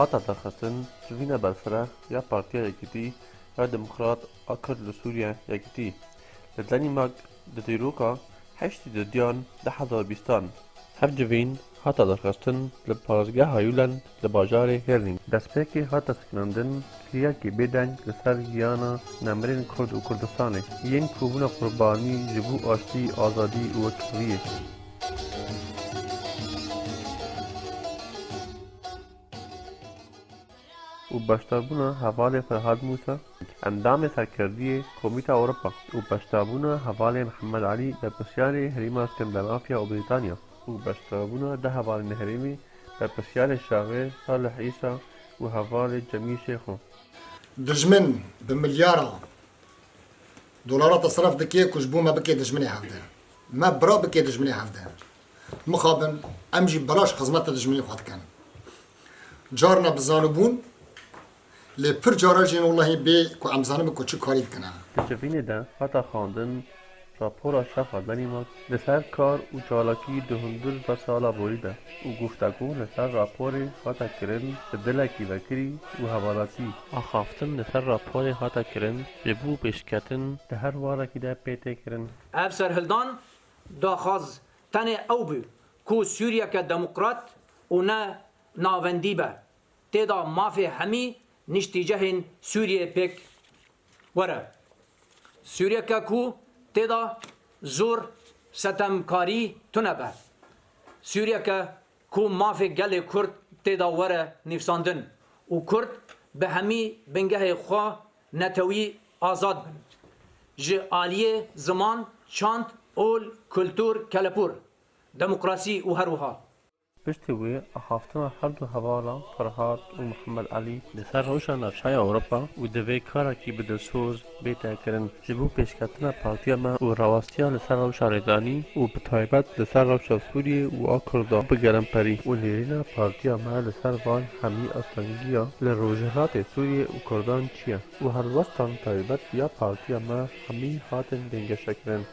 هاتا درخستن جوینا برفره یا پارتیا یکیتی یا دموکرات آکر لسوریا یکیتی لدنمارک دتیروکا هشتی ددیان 2020 هف جوین هاتا درخستن لپارزگاه هایولن لباجار هرلینگ دستپیکی هاتا سکنندن سیاکی بیدنگ لسر گیانا نمرین کرد و کردستانه ین کوبونا قربانی جبو آشتی آزادی و وکیلیه و بشتابونا حوال فرهاد موسى اندام سرکردی کمیته اروپا و بشتابونا حوال محمد علي بپسیار هریما اسکندنافیا و بریتانیا و بشتابونا ده حوال نهریمی بپسیار شاغه صالح عيسى و حوال جميع شيخو دجمن بمليار دولارات الصرف دكي كجبو ما بكي دجمني هفده ما برا بكي دجمني هفده مخابن امجي بلاش خدمات دجمني خاط كان جارنا بزانبون لی پر جاراجین والله بی کو امزانم کو چه کاری کنه. جوین ده هاتا خواندن راپورا شفا دنیمارک لسر کار و چالاکی دهندر و سالا بوریده و گفتگو لسر راپوری هاتا کرن به دلکی وکری و حوالاتی آخافتن لسر راپوری هاتا کرن جبو بشکتن ده هر وارکی ده پیته کرن افسر هلدان داخاز تنه او بو کو سوریا که دموکرات و نه ناوندی به تیدا مافی همی نشتیجهن سوریه پیک وره سوریه که کو تیدا زور ستمکاری تنبه سوریه که کو مافی گل کرد تیدا وره نفساندن و کرد به همی بنگه خواه نتوی آزاد بن جه آلیه زمان چاند اول کلتور کلپور دموکراسی و هروها پشتی وی آخافتن هر دو حوالا فرهاد و محمد علی لسر روشا نفشای اوروپا و دوی کارا کی بدلسوز بیتا کرن جبو پیشکتن پارتیا ما و رواستیا لسر روشا ریدانی و بطایبت لسر روشا سوریه و آکردا بگرم پری و لیرینا پارتیا ما لسر وان همی اصلنگیا لروجهات سوریه و کردان چیه و هر وستان طایبت یا پارتیا ما همی هاتن دنگشا کرن